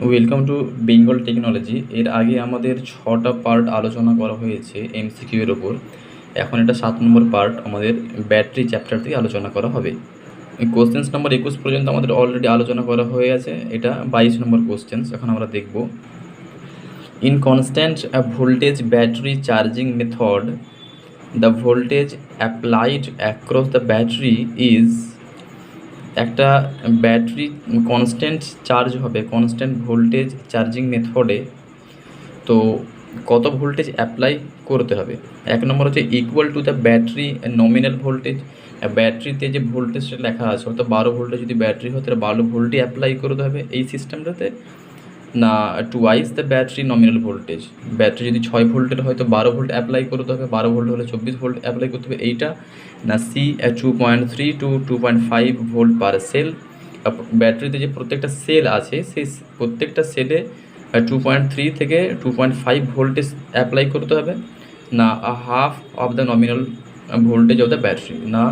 Welcome to Bengal technology. এর আগে আমাদের 6টা পার্ট আলোচনা করা হয়েছে এমসিকিউ এর ওপর। এখন এটা 7 নম্বর পার্ট আমাদের ব্যাটারি চ্যাপ্টার থেকে আলোচনা করা হবে। কোশ্চেন্স নম্বর 21 পর্যন্ত আমাদের অলরেডি আলোচনা করা হয়ে আছে। এটা 22 নম্বর কোশ্চেন্স এখন আমরা দেখব। In constant voltage battery charging method the voltage applied across the battery is. একটা ব্যাটারি কনস্ট্যান্ট চার্জ হবে কনস্ট্যান্ট ভোল্টেজ চার্জিং মেথডে, তো কত ভোল্টেজ অ্যাপ্লাই করতে হবে? এক নম্বর হচ্ছে equal to the battery nominal voltage. ব্যাটারিতে যে ভোল্টেজটা লেখা আছে অর্থাৎ 12 ভোল্টেজ যদি ব্যাটারি হয় তাহলে 12 ভোল্টই অ্যাপ্লাই করতে হবে এই সিস্টেমটাতে, না twice the battery nominal voltage. Battery যদি 6 ভোল্টের হয় তো 12 ভোল্ট অ্যাপ্লাই করতে হবে, 12 ভোল্ট হলে 24 ভোল্ট অ্যাপ্লাই করতে হবে এইটা, না C 2.3 to 2.5 volt per cell. ব্যাটারিতে যে প্রত্যেকটা সেল আছে সেই প্রত্যেকটা সেলে 2.3 থেকে 2.5 ভোল্টেজ অ্যাপ্লাই করতে হবে, না half of the nominal voltage of the battery, না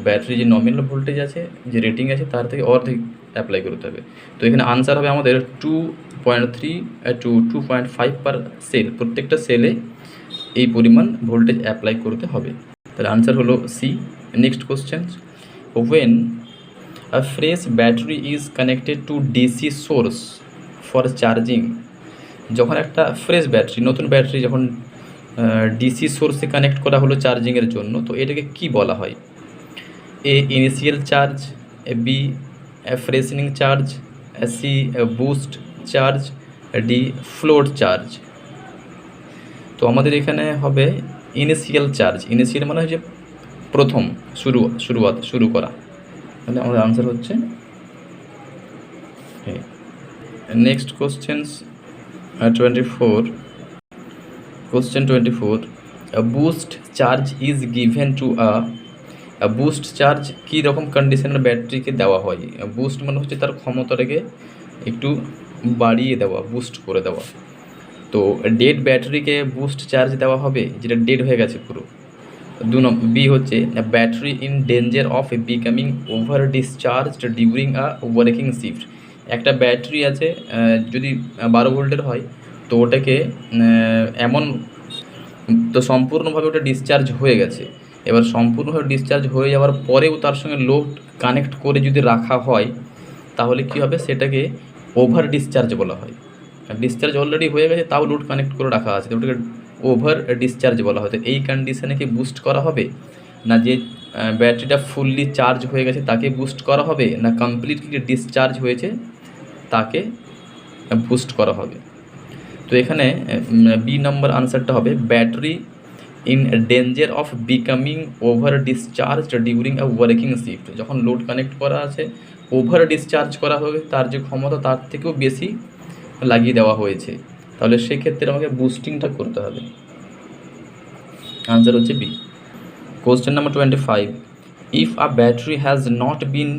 ব্যাটারি যে নমিনাল ভোল্টেজ আছে যে রেটিং আছে তার থেকে অর্ধেক অ্যাপ্লাই করতে হবে। তো এখানে আনসার হবে আমাদের 2.3 টু 2.5 পার সেল, প্রত্যেকটা সেলে এই পরিমাণ ভোল্টেজ অ্যাপ্লাই করতে হবে। তাহলে আনসার হলো C. Next question, when a fresh battery is connected to DC source for charging। যখন একটা ফ্রেশ ব্যাটারি নতুন ব্যাটারি যখন ডিসি সোর্সে কানেক্ট করা হলো চার্জিংয়ের জন্য, তো এটাকে কি বলা হয়? A initial charge, B freshening charge, C boost charge, D float charge. তো আমাদের এখানে হবে ইনিশিয়াল চার্জ। ইনিশিয়াল মানে হচ্ছে প্রথম শুরু করা। তাহলে আমাদের আনসার হচ্ছে next questions 24। Question 24, boost charge is given to boost charge কী রকম কন্ডিশনের ব্যাটারিকে দেওয়া হয়? বুস্ট মানে হচ্ছে তার ক্ষমতাটাকে একটু বাড়িয়ে দেওয়া, বুস্ট করে দেওয়া। তো ডেড ব্যাটারিকে বুস্ট চার্জ দেওয়া হবে যেটা ডেড হয়ে গেছে পুরো। বি হচ্ছে battery in danger of becoming over discharged during a working shift. একটা ব্যাটারি আছে যদি 12 ভোল্টের হয় তো ওটাকে এমন তো সম্পূর্ণভাবে ওটা ডিসচার্জ হয়ে গেছে। এবার সম্পূর্ণভাবে ডিসচার্জ হয়ে যাওয়ার পরেও তার সঙ্গে লোড কানেক্ট করে যদি রাখা হয় তাহলে কী হবে? সেটাকে ওভার ডিসচার্জ বলা হয়। ডিসচার্জ অলরেডি হয়ে গেছে তাও লোড কানেক্ট করে রাখা আছে, তো ওটাকে ওভার ডিসচার্জ বলা হয়। তো এই কন্ডিশনে কি বুস্ট করা হবে, না যে ব্যাটারিটা ফুললি চার্জ হয়ে গেছে তাকে বুস্ট করা হবে, না কমপ্লিটলি ডিসচার্জ হয়েছে তাকে বুস্ট করা হবে? তো এখানে বি নম্বর আনসারটা হবে battery in danger of becoming over discharge during a working shift. যখন লোড কানেক্ট করা আছে ওভার ডিসচার্জ করা হবে, তার যে ক্ষমতা তার থেকেও বেশি লাগিয়ে দেওয়া হয়েছে, তাহলে সেক্ষেত্রে আমাকে বুস্টিংটা করতে হবে। আনসার হচ্ছে B. Question number 25, if a battery has not been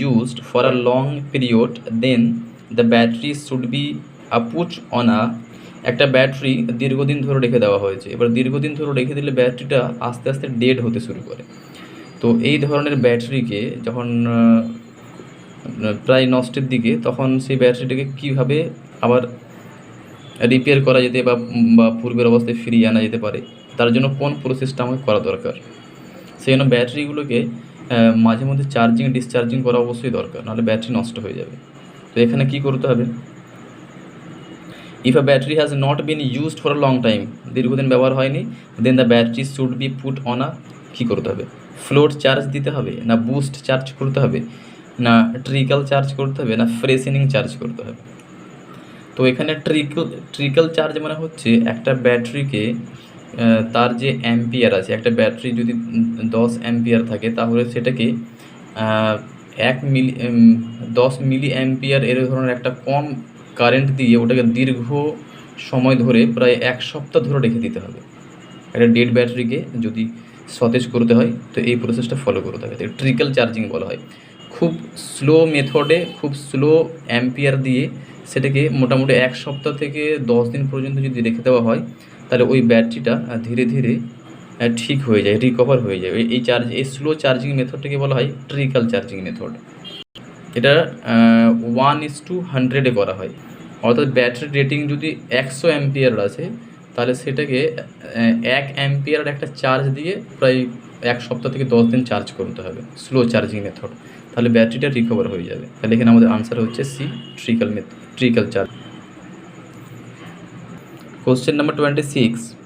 used for a long period then the battery should be put on a. একটা ব্যাটারি দীর্ঘদিন ধরে রেখে দেওয়া হয়েছে, এবার দীর্ঘদিন ধরে রেখে দিলে ব্যাটারিটা আস্তে আস্তে ডেড হতে শুরু করে। তো এই ধরনের ব্যাটারিকে যখন প্রায় নষ্টের দিকে, তখন সেই ব্যাটারিটাকে কীভাবে আবার রিপেয়ার করা যেতে বা পূর্বের অবস্থায় ফিরিয়ে আনা যেতে পারে, তার জন্য কোন প্রসেসটা আমাকে করা দরকার? সেই জন্য ব্যাটারিগুলোকে মাঝে মধ্যে চার্জিং ডিসচার্জিং করা অবশ্যই দরকার, নাহলে ব্যাটারি নষ্ট হয়ে যাবে। তো এখানে কি করতে হবে? If a battery has not been used for a long time, দীর্ঘদিন ব্যবহার হয়নি, then the battery should be put on a, কী করতে হবে? ফ্লোট চার্জ দিতে হবে, না বুস্ট চার্জ করতে হবে, না ট্রিকল চার্জ করতে হবে, না ফ্রেশনিং চার্জ করতে হবে? তো এখানে ট্রিকল চার্জ মানে হচ্ছে একটা ব্যাটারিকে তার যে অ্যাম্পিয়ার আছে, একটা ব্যাটারি যদি 10 অ্যাম্পিয়ার থাকে তাহলে সেটাকে 10 মিলি অ্যাম্পিয়ার এর ধরনের একটা কম কারেন্ট দিয়ে ওটাকে দীর্ঘ সময় ধরে প্রায় 1 সপ্তাহ ধরে রেখে দিতে হবে। একটা ডেড ব্যাটারিকে যদি সতেজ করতে হয় তো এই প্রসেসটা ফলো করতে হবে, ট্রিকল চার্জিং বলা হয়। খুব স্লো মেথডে খুব স্লো অ্যাম্পিয়ার দিয়ে সেটাকে মোটামুটি 1 সপ্তাহ থেকে 10 দিন পর্যন্ত যদি রেখে দেওয়া হয় তাহলে ওই ব্যাটারিটা ধীরে ধীরে ঠিক হয়ে যায়, রিকভার হয়ে যায়। এই স্লো চার্জিং মেথডটাকে বলা হয় ট্রিকল চার্জিং মেথড। এটা 1:100 করা হয়। অর্থাৎ ব্যাটারি রেটিং যদি 100 অ্যাম্পিয়ার আছে, তাহলে সেটাকে 1 অ্যাম্পিয়ার একটা চার্জ দিয়ে প্রায় 1 সপ্তাহ থেকে 10 দিন চার্জ করতে হবে, স্লো চার্জিং মেথড। তাহলে ব্যাটারিটা রিকভার হয়ে যাবে। তাহলে এখানে আমাদের আনসার হচ্ছে C, trickle charge. Question number 26.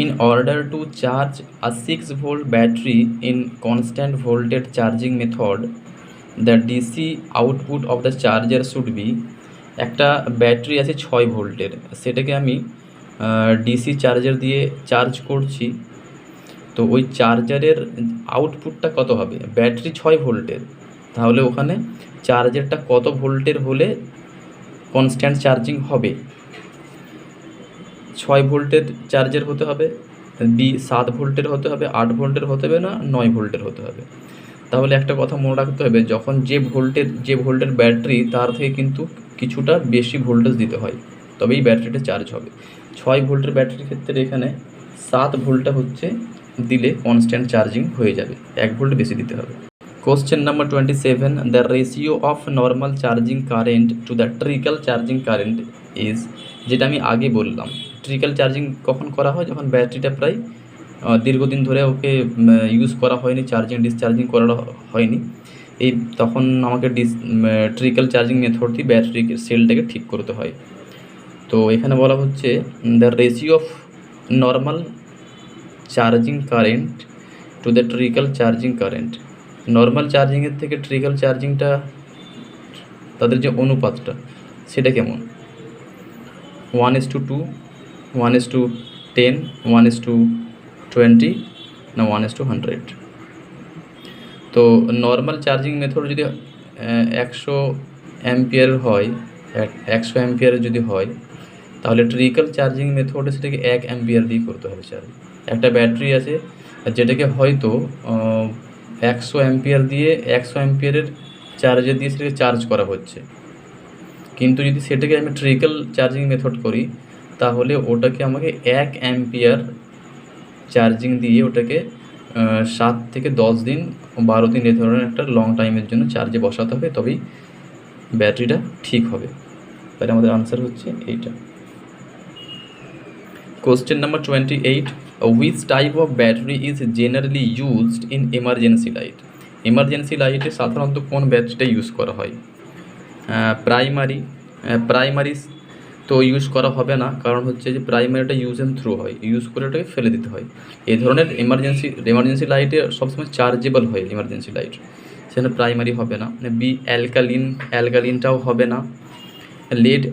In order to charge a 6-volt battery in constant voltage charging method, the DC output of the charger should be, একটা ব্যাটারি আছে 6 ভোল্টের, সেটাকে আমি ডিসি চার্জার দিয়ে চার্জ করছি। তো ওই চার্জারের আউটপুটটা কত হবে? ব্যাটারি 6 ভোল্টের, তাহলে ওখানে চার্জারটা কত ভোল্টের হলে কনস্ট্যান্ট চার্জিং হবে? 6 ভোল্টের চার্জার হতে হবে, বি 7 ভোল্টের হতে হবে, 8 ভোল্টের হতে হবে, না 9 ভোল্টের হতে হবে। তাহলে একটা কথা মনে রাখতে হবে, যখন যে ভোল্টের ব্যাটারি, তার থেকে কিন্তু কিছুটা বেশি ভোল্টেজ দিতে হয়, তবেই ব্যাটারিটা চার্জ হবে। 6 ভোল্টের ব্যাটারির ক্ষেত্রে এখানে 7 ভোল্টটা হচ্ছে দিলে কনস্ট্যান্ট চার্জিং হয়ে যাবে, 1 ভোল্ট বেশি দিতে হবে। Question number 27. The ratio of normal charging current to the trickle charging current is, যেটা আমি আগে বললাম, ট্রিকল চার্জিং কখন করা হয়? যখন ব্যাটারিটা প্রায় দীর্ঘদিন ধরে ওকে ইউজ করা হয়নি, ডিসচার্জিং করা হয়নি, তখন আমাকে ট্রিকল চার্জিং মেথড দিয়ে ব্যাটারি সেলটাকে ঠিক করতে হয়। তো এখানে বলা হচ্ছে the ratio of normal charging current to the trickle charging current. Normal চার্জিংয়ের থেকে ট্রিকল চার্জিংটা, তাদের যে অনুপাতটা সেটা কেমন? 1:2, 1:10, 1:20, না 1:100? তো নর্মাল চার্জিং মেথড যদি 100 অ্যাম্পিয়ার হয়, 100 অ্যাম্পিয়ারের যদি হয়, তাহলে ট্রিকল চার্জিং মেথডে সেটাকে 1 অ্যাম্পিয়ার দিয়ে করতে হবে চার্জ। একটা ব্যাটারি আছে যেটাকে হয়তো 100 অ্যাম্পিয়ার দিয়ে 100 অ্যাম্পিয়ারের চার্জার দিয়ে সেটাকে চার্জ করা হচ্ছে, কিন্তু যদি সেটাকে আমি ট্রিকল চার্জিং মেথড করি, তাহলে ওটাকে আমাকে 1 অ্যাম্পিয়ার চার্জিং দিয়ে ওটাকে 7 থেকে 10 দিন, 12 দিন, এই ধরনের একটা লং টাইমের জন্য চার্জে বসাতে হবে, তবেই ব্যাটারিটা ঠিক হবে। তাহলে আমাদের আনসার হচ্ছে এইটা। Question number 28. Which type of battery is generally used in emergency light? Emergency লাইটে সাধারণত কোন ব্যাটারিটা ইউজ করা হয়? প্রাইমারি তো ইউজ করা হবে না, কারণ হচ্ছে যে প্রাইমারিটা ইউজ অ্যান্ড থ্রো হয়, ইউজ করে ওটাকে ফেলে দিতে হয়। এই ধরনের এমার্জেন্সি লাইটে সবসময় চার্জেবল হয় এমার্জেন্সি লাইট, সেখানে প্রাইমারি হবে না। বি অ্যালকালিনটাও হবে না। লেড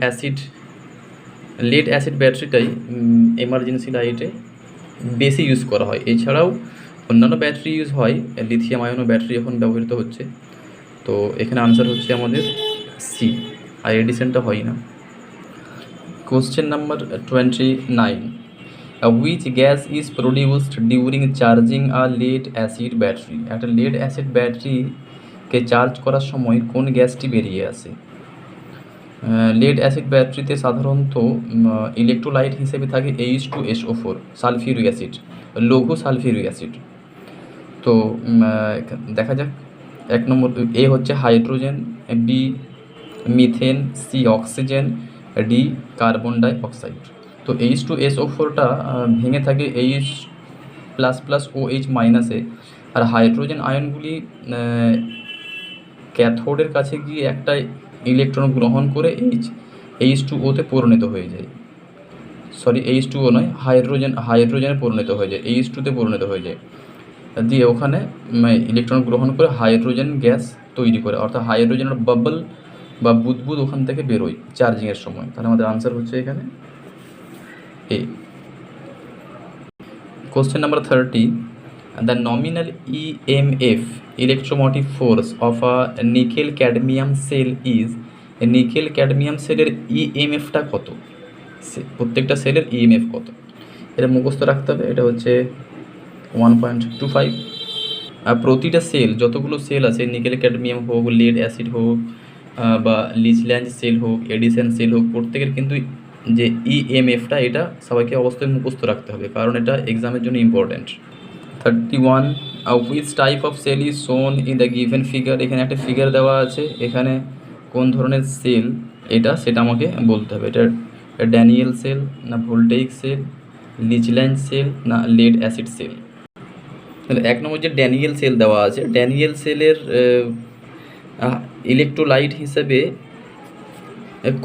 অ্যাসিড ব্যাটারিটাই এমার্জেন্সি লাইটে বেশি ইউজ করা হয়। এছাড়াও অন্যান্য ব্যাটারি ইউজ হয়, লিথিয়াম আয়নও ব্যাটারি এখন ব্যবহৃত হচ্ছে। তো এখানে আনসার হচ্ছে আমাদের সি, আর এডিসনটা হয় না। Question number 29. Which gas is produced during charging a lead acid battery? একটা লেড অ্যাসিড ব্যাটারিকে চার্জ করার সময় কোন গ্যাসটি বেরিয়ে আসে? লেড অ্যাসিড ব্যাটারিতে সাধারণত ইলেকট্রোলাইট হিসেবে থাকে H2SO4, সালফিউরিক অ্যাসিড, লঘু সালফিউরিক অ্যাসিড। তো দেখা যাক, 1 নম্বর এ হচ্ছে hydrogen, B methane, C oxygen, D carbon dioxide. তো H2SO4টা ভেঙে থাকে H++OH- আর হাইড্রোজেন আয়নগুলি ক্যাথোডের কাছে গিয়ে একটা ইলেকট্রন গ্রহণ করে H2O-তে পরিণত হয়ে যায়। H2O নয়, হাইড্রোজেনে পরিণত হয়ে যায়, H2-তে পরিণত হয়ে যায়, দিয়ে ওখানে ইলেকট্রন গ্রহণ করে হাইড্রোজেন গ্যাস তৈরি করে, অর্থাৎ হাইড্রোজেনের বাবল বা বুদবুদ ওখান থেকে বেরোয় চার্জিংয়ের সময়। তাহলে আমাদের আনসার হচ্ছে এখানে A. Question number 30. The nominal EMF, electromotive force of a nickel cadmium cell is, nickel cadmium সেলের EMFটা কত? প্রত্যেকটা সেলের EMF কত? এটা মুখস্থ রাখতে হবে। এটা হচ্ছে 1.25। আর প্রতিটা সেল, যতগুলো সেল আছে, নিকেল ক্যাডমিয়াম হোক, লেড অ্যাসিড হোক, বা লিচল্যান্ড সেল হোক, এডিসন সেল হোক, প্রত্যেকের কিন্তু যে EMFটা, এটা সবাইকে অবশ্যই মুখস্থ রাখতে হবে, কারণ এটা এক্সামের জন্য important. 31. Which type of cell is shown in the given figure? এখানে একটা ফিগার দেওয়া আছে, এখানে কোন ধরনের সেল এটা সেটা আমাকে বলতে হবে। এটা ড্যানিয়েল সেল না ভোল্টেইক সেল, লিচল্যান্ড সেল না লেড অ্যাসিড সেল। তাহলে 1 নম্বর যে ড্যানিয়েল সেল দেওয়া আছে, ড্যানিয়েল সেলের ইলেকট্রোলাইট হিসেবে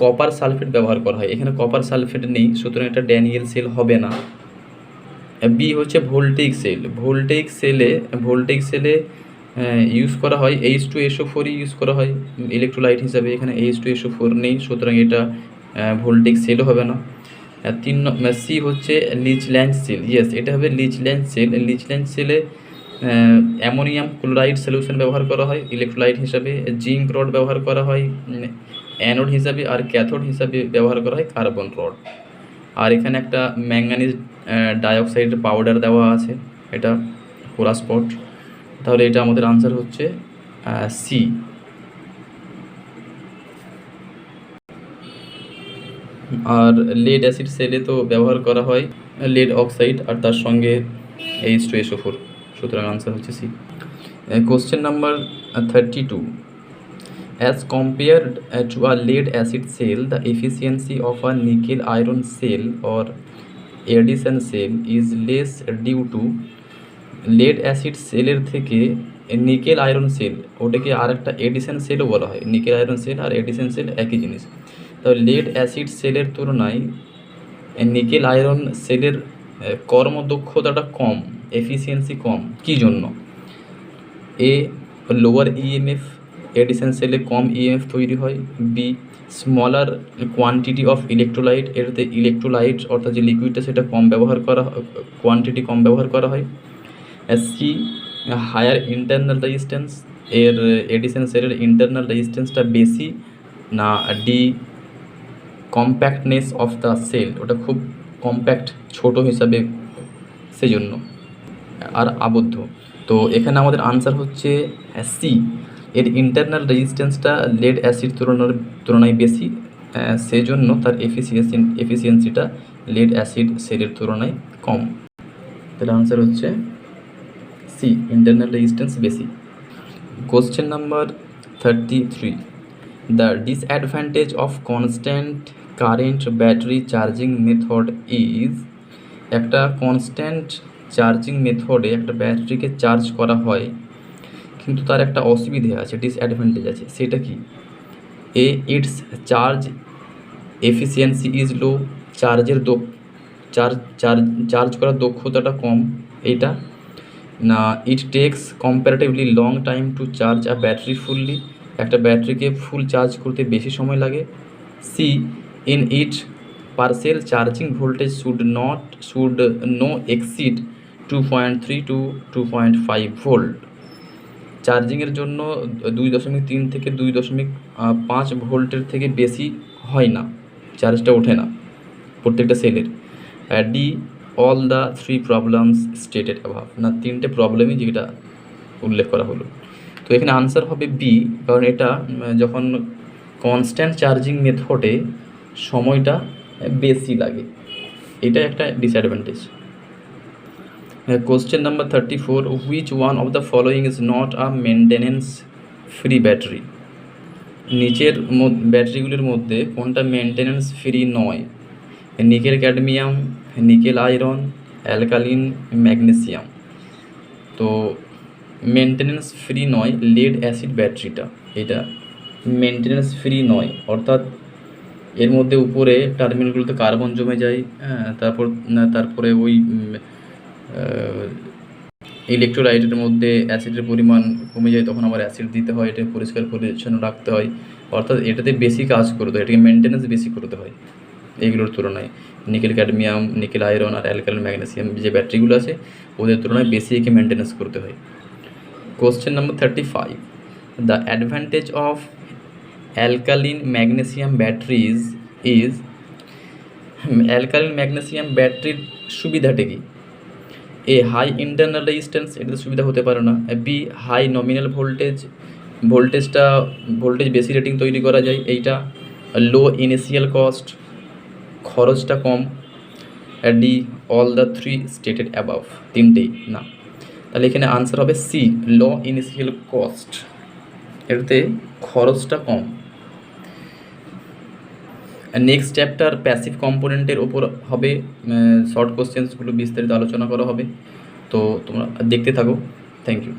কপার সালফেট ব্যবহার করা হয়। এখানে কপার সালফেট নেই, সুতরাং এটা ড্যানিয়েল সেল হবে না। বি হচ্ছে ভোল্টেইক সেল। ভোল্টেইক সেলে ইউজ করা হয় H2SO4 ইউজ করা হয় ইলেকট্রোলাইট হিসাবে। এখানে H2SO4 নেই, সুতরাং এটা ভোল্টেইক সেলও হবে না। 3 সি হচ্ছে লিচল্যান্ড সেল। ইয়েস, এটা হবে লিচল্যান্ড সেল। লিচল্যান্ড সেলে অ্যামোনিয়াম ক্লোরাইড সলিউশন ব্যবহার করা হয় ইলেকট্রোলাইট হিসাবে, জিঙ্ক রড ব্যবহার করা হয় অ্যানোড হিসাবে, আর ক্যাথোড হিসাবে ব্যবহার করা হয় কার্বন রড। আর এখানে একটা ম্যাঙ্গানিজ ডাইঅক্সাইড পাউডার দেওয়া আছে, এটা কোরাসপট। তাহলে এটা আমাদের আনসার হচ্ছে সি। আর লেড অ্যাসিড সেলে তো ব্যবহার করা হয় লেড অক্সাইড আর তার সঙ্গে H2SO4, সুতরাং আনসার হচ্ছে C. Question number 32, as compared to a lead acid cell, the efficiency of a nickel iron cell or Edison cell is less due to lead acid সেলের থেকে নিকেল আয়রন সেল, ওটাকে আর একটা Edison সেলও বলা হয়। Nickel iron sell আর Edison sell একই জিনিস। তো lead acid সেলের তুলনায় নিকেল আয়রন সেলের কর্মদক্ষতাটা কম, এফিসিয়েন্সি কম। কী জন্য? এ লোয়ার ইএমএফ, এডিসন সেলে কম ইএমএফ তৈরি হয়। B smaller quantity of electrolyte, এটাতে ইলেকট্রোলাইট অর্থাৎ যে লিকুইডটা সেটা কম ব্যবহার করা, কোয়ান্টিটি কম ব্যবহার করা হয়। সি হায়ার ইন্টারনাল রেজিস্ট্যান্স, এর এডিসন সেলের ইন্টারনাল রেজিস্ট্যান্সটা বেশি। না D compactness of the cell, ওটা খুব কম্প্যাক্ট ছোট হিসাবে সেজন্য আর আবদ্ধ। তো এখানে আমাদের আনসার হচ্ছে সি, এর ইন্টারনাল রেজিস্ট্যান্সটা লেড অ্যাসিড তুলনায় বেশি, সেজন্য তার এফিসিয়েন্সিটা লেড অ্যাসিড সেলের তুলনায় কম। তাহলে আনসার হচ্ছে সি, ইন্টারনাল রেজিস্ট্যান্স বেশি। Question number 33, the disadvantage of constant current battery charging method is, একটা কনস্ট্যান্ট চার্জিং মেথডে একটা ব্যাটারিকে চার্জ করা হয়, কিন্তু তার একটা অসুবিধে আছে, ডিসঅ্যাডভান্টেজ আছে। সেটা কি? A its charge efficiency is low, charge করার দক্ষতাটা কম এইটা। না it takes comparatively long time to charge a battery fully, একটা ব্যাটারিকে ফুল চার্জ করতে বেশি সময় লাগে। C in it per cell charging voltage should no exceed 2.3 to 2.5 volt, চার্জিংয়ের জন্য 2.3 থেকে 2.5 ভোল্টের থেকে বেশি হয় না, চার্জটা ওঠে না প্রত্যেকটা সেলের। D all the 3 problems stated above, না 3টে প্রবলেমই যেটা উল্লেখ করা হলো। তো এখানে আনসার হবে বি, কারণ এটা যখন কনস্ট্যান্ট চার্জিং মেথডে সময়টা বেশি লাগে, এটা একটা disadvantage. Question number 34, which one of the following is not a maintenance free battery, নিচের ব্যাটারিগুলির মধ্যে কোনটা মেনটেনেন্স ফ্রি নয়? Nickel cadmium, nickel iron, alkaline magnesium. তো মেনটেনেন্স ফ্রি নয় লেড অ্যাসিড ব্যাটারিটা, এটা মেনটেনেন্স ফ্রি নয়, অর্থাৎ এর মধ্যে উপরে টার্মিনালগুলোতে কার্বন জমে যায়, তারপরে ওই ইলেকট্রোলাইটের মধ্যে অ্যাসিডের পরিমাণ কমে যায়, তখন আবার অ্যাসিড দিতে হয়, এটা পরিষ্কার পরিচ্ছন্ন রাখতে হয়, অর্থাৎ এটাতে বেশি কাজ করতে হয়, এটাকে মেনটেনেন্স বেশি করতে হয় এইগুলোর তুলনায়। নিকেল ক্যাডমিয়াম, নিকেল আয়রন আর অ্যালকালিন ম্যাগনেসিয়াম যে ব্যাটারিগুলো আছে ওদের তুলনায় বেশি একে মেনটেনেন্স করতে হয়। Question number 35, the advantage of alkaline magnesium batteries is, alkaline magnesium ব্যাটারির সুবিধাটা কি? এ হাই ইন্টারনাল রেজিস্ট্যান্স, এটাতে সুবিধা হতে পারে না। বি হাই নমিনাল ভোল্টেজ বেশি রেটিং তৈরি করা যায় এইটা। লো ইনিশিয়াল কস্ট, খরচটা কম। D all the 3 stated above, তিনটেই না। তাহলে এখানে আনসার হবে সি, লো ইনিশিয়াল কস্ট, এটাতে খরচটা কম। নেক্সট চ্যাপ্টার প্যাসিভ কম্পোনেন্টের ওপর হবে, শর্ট কোশ্চেন্সগুলো বিস্তারিত আলোচনা করা হবে। তো তোমরা দেখতে থাকো। Thank you.